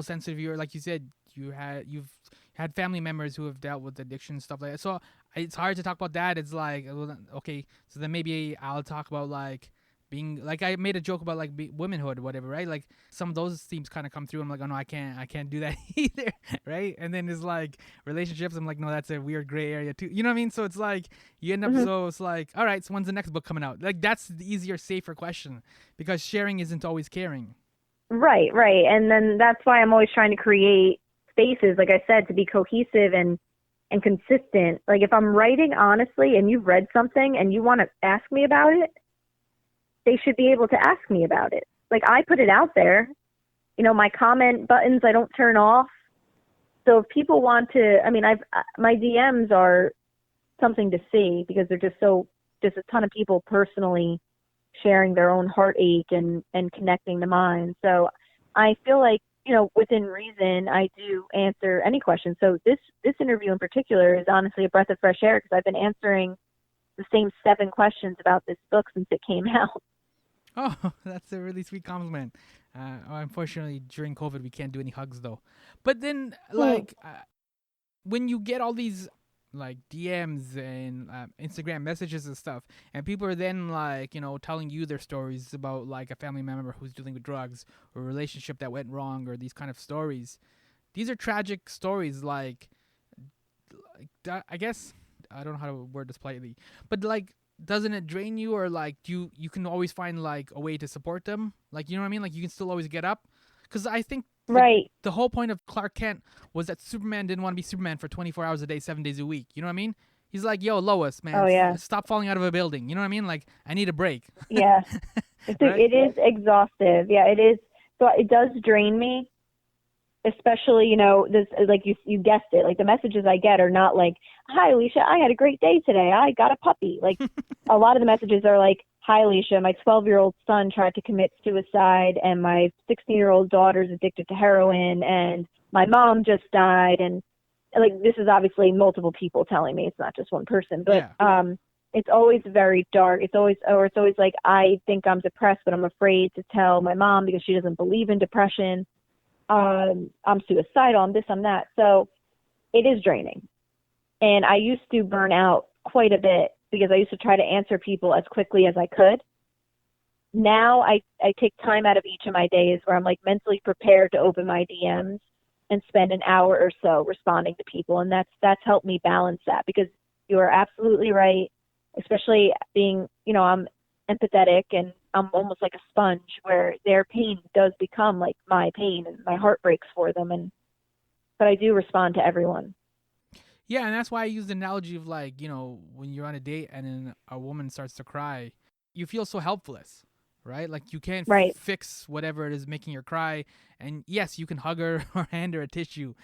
sensitive you're. Like you said, you've had family members who have dealt with addiction and stuff like that. So it's hard to talk about that. It's like, well, okay, so then maybe I'll talk about like being like, I made a joke about like womanhood or whatever, right? Like some of those themes kind of come through. I'm like, oh no, I can't do that either, right? And then it's like relationships. I'm like, no, that's a weird gray area too. You know what I mean? So it's like you end up. Hmm. So it's like, all right, so when's the next book coming out? Like that's the easier, safer question because sharing isn't always caring. Right, right. And then that's why I'm always trying to create spaces, like I said, to be cohesive and consistent. Like if I'm writing honestly and you've read something and you want to ask me about it, they should be able to ask me about it. Like I put it out there. My comment buttons I don't turn off. So if people want to, I mean, my DMs are something to see because they're just a ton of people personally sharing their own heartache and connecting to mine. So I feel like, within reason, I do answer any question. So this interview in particular is honestly a breath of fresh air because I've been answering the same 7 questions about this book since it came out. Oh, that's a really sweet compliment. Unfortunately, during COVID, we can't do any hugs though. But then, Hmm. like, when you get all these like DMs and Instagram messages and stuff, and people are then like, telling you their stories about like a family member who's dealing with drugs or a relationship that went wrong or these kind of stories. These are tragic stories. I guess I don't know how to word this politely, but like, doesn't it drain you, or like you can always find like a way to support them? Like, you know what I mean? Like you can still always get up, because I think Right. the whole point of Clark Kent was that Superman didn't want to be Superman for 24 hours a day, 7 days a week. You know what I mean? He's like, yo, Lois, man, Oh yeah. stop falling out of a building. You know what I mean? Like, I need a break, Yeah. right? It is exhaustive. Yeah, it is. So it does drain me, especially, this, like you guessed it, like the messages I get are not like, "Hi Alicia, I had a great day today. I got a puppy." Like a lot of the messages are like, "Hi Alicia, my 12-year-old son tried to commit suicide and my 16-year-old daughter's addicted to heroin and my mom just died." And like this is obviously multiple people telling me, it's not just one person, but Yeah. it's always very dark. It's always like, I think I'm depressed, but I'm afraid to tell my mom because she doesn't believe in depression. I'm suicidal, I'm this, I'm that. So it is draining. And I used to burn out quite a bit because I used to try to answer people as quickly as I could. Now I take time out of each of my days where I'm like mentally prepared to open my DMs and spend an hour or so responding to people. And that's helped me balance that because you are absolutely right, especially being, I'm empathetic and I'm almost like a sponge where their pain does become like my pain and my heart breaks for them. But I do respond to everyone. Yeah, and that's why I use the analogy of like, when you're on a date and then a woman starts to cry, you feel so helpless, right? Like you can't Right. fix whatever it is making her cry. And yes, you can hug her or hand her a tissue,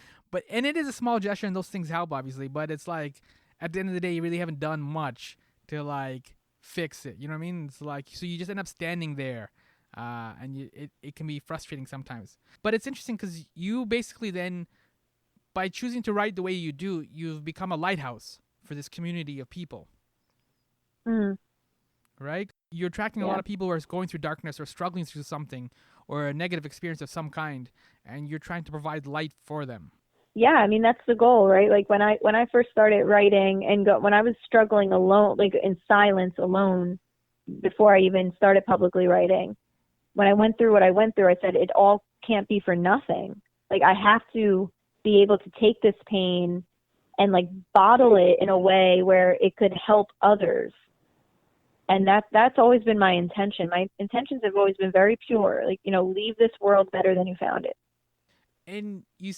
and it is a small gesture and those things help obviously. But it's like at the end of the day, you really haven't done much to like fix it. You know what I mean? It's like so you just end up standing there. It can be frustrating sometimes, but it's interesting because you basically then, by choosing to write the way you do, you've become a lighthouse for this community of people, Mm, right? You're attracting a lot yeah. of people who are going through darkness or struggling through something or a negative experience of some kind, and you're trying to provide light for them. Yeah, I mean that's the goal, right? Like when I first started writing and when I was struggling alone, like in silence alone, before I even started publicly writing, when I went through what I went through, I said it all can't be for nothing. Like I have to be able to take this pain and like bottle it in a way where it could help others. And that's always been my intention. My intentions have always been very pure. Like, leave this world better than you found it. And you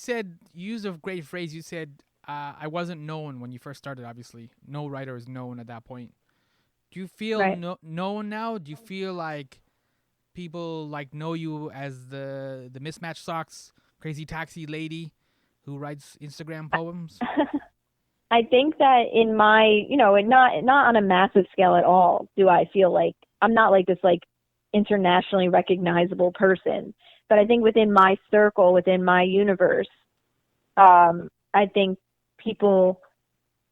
used a great phrase. You said, I wasn't known when you first started, obviously. No writer is known at that point. Do you feel Right. known now? Do you feel like people like know you as the mismatched socks, crazy taxi lady who writes Instagram poems? I think that in my, and not on a massive scale at all, do I feel like I'm not like this like internationally recognizable person. But I think within my circle, within my universe, I think people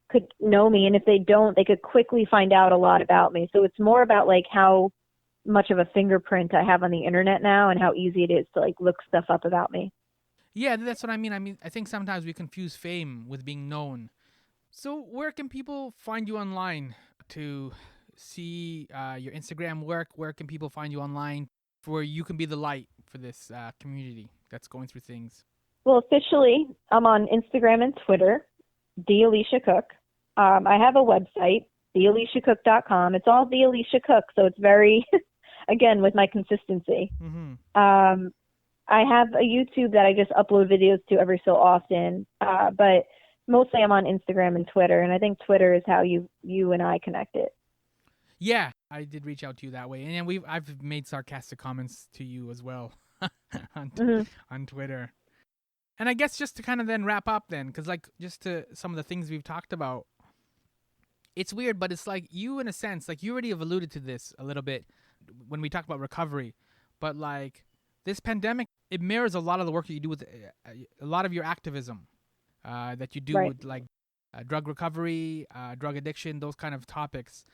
could know me, and if they don't, they could quickly find out a lot about me. So it's more about like how much of a fingerprint I have on the internet now, and how easy it is to like look stuff up about me. Yeah, that's what I mean. I think sometimes we confuse fame with being known. So where can people find you online to see your Instagram work? Where can people find you online where you can be the light for this community that's going through things? Well, officially, I'm on Instagram and Twitter, the Alicia Cook. I have a website, thealiciacook.com. It's all the Alicia Cook, so it's very, again, with my consistency. Mm-hmm. I have a YouTube that I just upload videos to every so often, but mostly I'm on Instagram and Twitter, and I think Twitter is how you and I connected. Yeah, I did reach out to you that way, and I've made sarcastic comments to you as well on Hmm. on Twitter. And I guess just to kind of then wrap up, then, because like just to some of the things we've talked about, it's weird, but it's like you, in a sense, like you already have alluded to this a little bit when we talk about recovery, but like this pandemic, it mirrors a lot of the work that you do with a lot of your activism that you do Right. with like drug recovery, drug addiction, those kind of topics.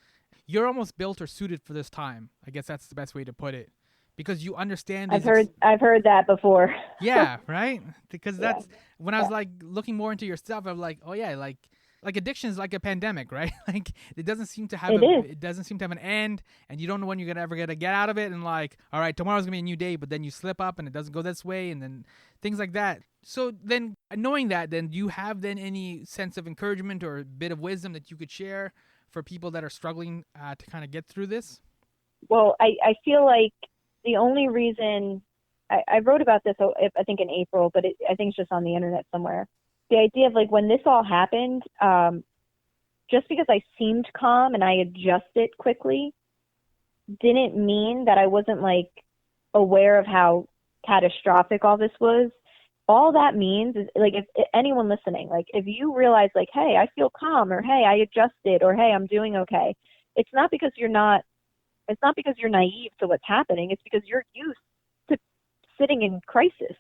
You're almost built or suited for this time. I guess that's the best way to put it, because you understand I've these. heard that before. Yeah, right. Because Yeah. that's when I was like looking more into your stuff. I'm like, oh yeah, like addiction is like a pandemic, right? Like It is. it doesn't seem to have an end, and you don't know when you're gonna get out of it. And like, all right, tomorrow's gonna be a new day, but then you slip up and it doesn't go this way, and then things like that. So then, knowing that, then do you have then any sense of encouragement or a bit of wisdom that you could share for people that are struggling to kind of get through this? Well, I feel like the only reason I wrote about this, I think in April, but I think it's just on the internet somewhere. The idea of like when this all happened, just because I seemed calm and I adjusted quickly didn't mean that I wasn't like aware of how catastrophic all this was. All that means is like if anyone listening, like if you realize like, hey, I feel calm, or hey, I adjusted, or hey, I'm doing okay. It's not because you're not. It's not because you're naive to what's happening. It's because you're used to sitting in crisis.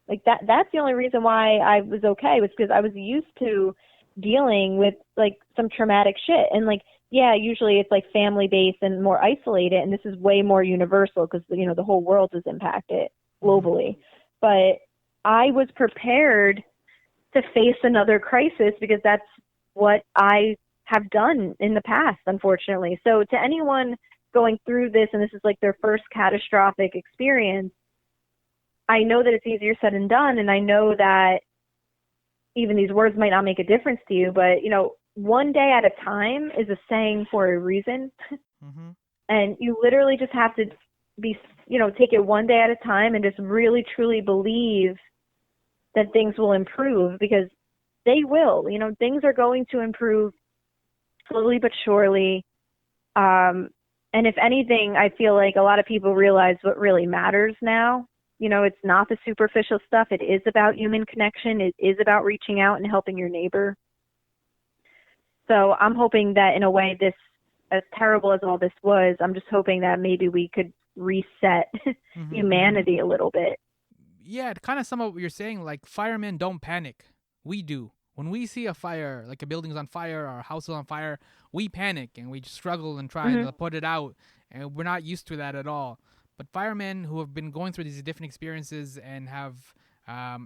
Like that's the only reason why I was okay, was because I was used to dealing with like some traumatic shit. And like, yeah, usually it's like family based and more isolated, and this is way more universal because the whole world is impacted Mm-hmm. globally. But I was prepared to face another crisis because that's what I have done in the past, unfortunately. So to anyone going through this, and this is like their first catastrophic experience, I know that it's easier said than done, and I know that even these words might not make a difference to you, but one day at a time is a saying for a reason. Mm-hmm. And you literally just have to take it one day at a time and just really truly believe that things will improve, because they will. Things are going to improve slowly but surely. And if anything, I feel like a lot of people realize what really matters now. It's not the superficial stuff. It is about human connection. It is about reaching out and helping your neighbor. So I'm hoping that in a way, this, as terrible as all this was, I'm just hoping that maybe we could reset Mm-hmm. humanity a little bit. Yeah, to kind of sum up what you're saying, like firemen don't panic. We do. When we see a fire, like a building's on fire or a house is on fire, we panic and we struggle and try Hmm. to put it out. And we're not used to that at all. But firemen who have been going through these different experiences and have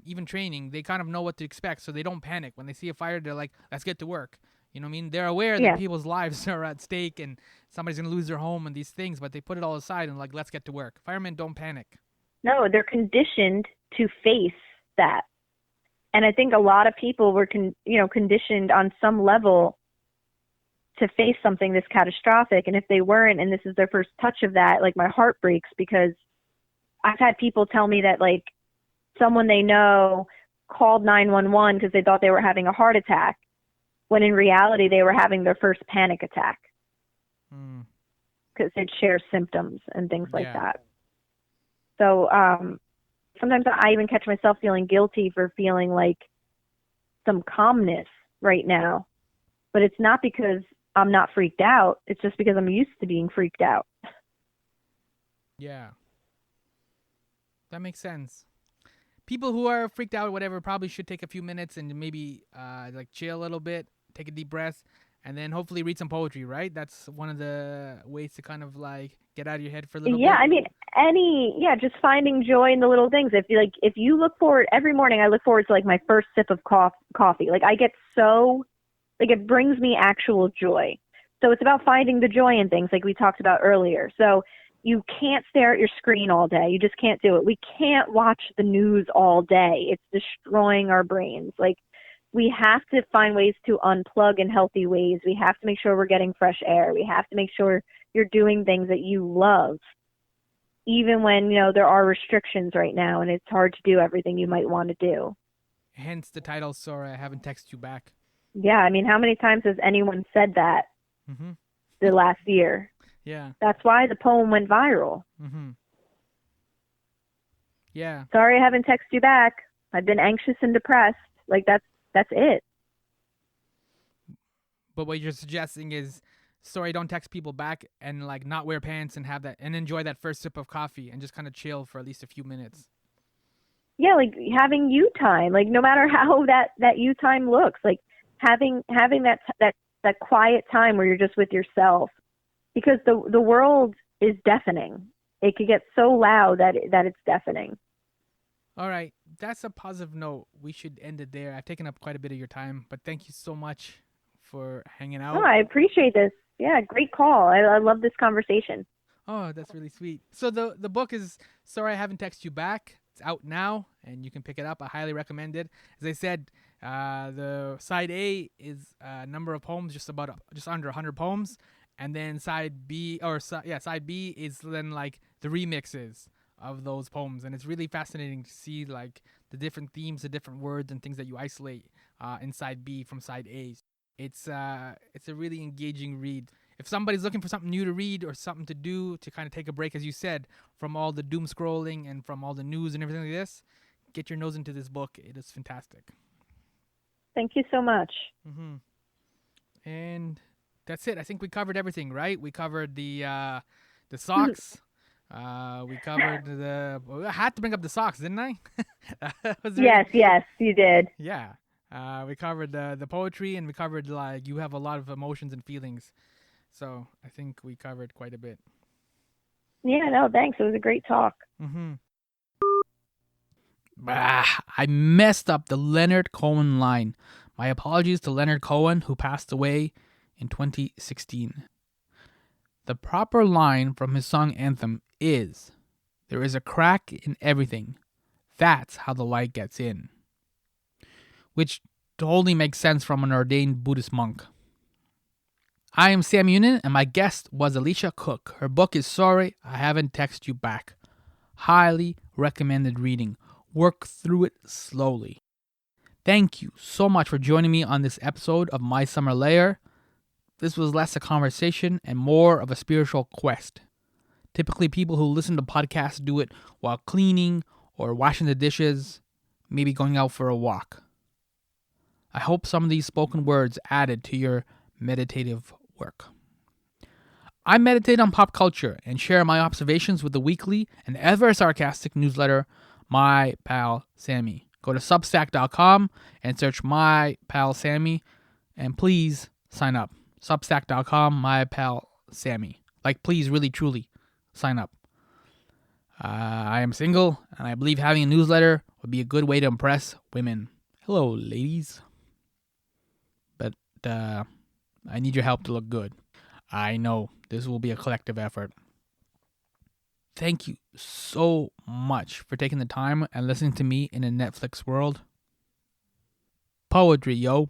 even training, they kind of know what to expect. So they don't panic. When they see a fire, they're like, let's get to work. You know what I mean? They're aware that Yeah. people's lives are at stake and somebody's going to lose their home and these things, but they put it all aside and like, let's get to work. Firemen don't panic. No, they're conditioned to face that. And I think a lot of people were conditioned on some level to face something this catastrophic, and if they weren't, and this is their first touch of that, like my heart breaks, because I've had people tell me that like someone they know called 911 because they thought they were having a heart attack, when in reality they were having their first panic attack because they'd share symptoms and things like that. So sometimes I even catch myself feeling guilty for feeling like some calmness right now, but it's not because I'm not freaked out. It's just because I'm used to being freaked out. Yeah. That makes sense. People who are freaked out or whatever probably should take a few minutes and maybe like chill a little bit, take a deep breath, and then hopefully read some poetry, right? That's one of the ways to kind of like get out of your head for a little bit. Yeah, I mean, just finding joy in the little things. If you look forward every morning, I look forward to like my first sip of coffee. Like I get so, like it brings me actual joy. So it's about finding the joy in things like we talked about earlier. So you can't stare at your screen all day. You just can't do it. We can't watch the news all day. It's destroying our brains. Like we have to find ways to unplug in healthy ways. We have to make sure we're getting fresh air. We have to make sure you're doing things that you love, even when, you know, there are restrictions right now and it's hard to do everything you might want to do. Hence the title, Sorry I Haven't Texted You Back. Yeah, I mean, how many times has anyone said that the last year? Yeah. That's why the poem went viral. Yeah. Sorry I haven't texted you back. I've been anxious and depressed. Like that's it. But what you're suggesting is, sorry, don't text people back and like not wear pants and have that and enjoy that first sip of coffee and just kind of chill for at least a few minutes. Yeah, like having you time. Like no matter how that you time looks, like having that quiet time where you're just with yourself. Because the world is deafening. It could get so loud that it's deafening. All right, that's a positive note. We should end it there. I've taken up quite a bit of your time, but thank you so much for hanging out. Oh, I appreciate this. Yeah, great call. I love this conversation. Oh, that's really sweet. So the book is Sorry I Haven't Texted You Back. It's out now, and you can pick it up. I highly recommend it. As I said, the side A is a number of poems, just under 100 poems. And then side B is then like the remixes of those poems, and it's really fascinating to see like the different themes, the different words and things that you isolate in side B from side A. It's a really engaging read. If somebody's looking for something new to read or something to do to kind of take a break, as you said, from all the doom scrolling and from all the news and everything like this, get your nose into this book. It is fantastic. Thank you so much. And that's it. I think we covered everything, right? We covered the socks. We covered I had to bring up the socks, didn't I? Yes, you did. Yeah. We covered the poetry, and we covered like you have a lot of emotions and feelings. So I think we covered quite a bit. Yeah, no, thanks. It was a great talk. I messed up the Leonard Cohen line. My apologies to Leonard Cohen, who passed away in 2016. The proper line from his song anthem is, "There is a crack in everything. That's how the light gets in." Which totally makes sense from an ordained Buddhist monk. I am Sammy Younan, and my guest was Alicia Cook. Her book is Sorry I Haven't Texted You Back. Highly recommended reading. Work through it slowly. Thank you so much for joining me on this episode of My Summer Lair. This was less a conversation and more of a spiritual quest. Typically, people who listen to podcasts do it while cleaning or washing the dishes, maybe going out for a walk. I hope some of these spoken words added to your meditative work. I meditate on pop culture and share my observations with the weekly and ever sarcastic newsletter, My Pal Sammy. Go to Substack.com and search My Pal Sammy, and please sign up. Substack.com, My Pal Sammy. Like, please, really, truly, sign up. I am single, and I believe having a newsletter would be a good way to impress women. Hello, ladies. But I need your help to look good. I know this will be a collective effort. Thank you so much for taking the time and listening to me in a Netflix world. Poetry, yo.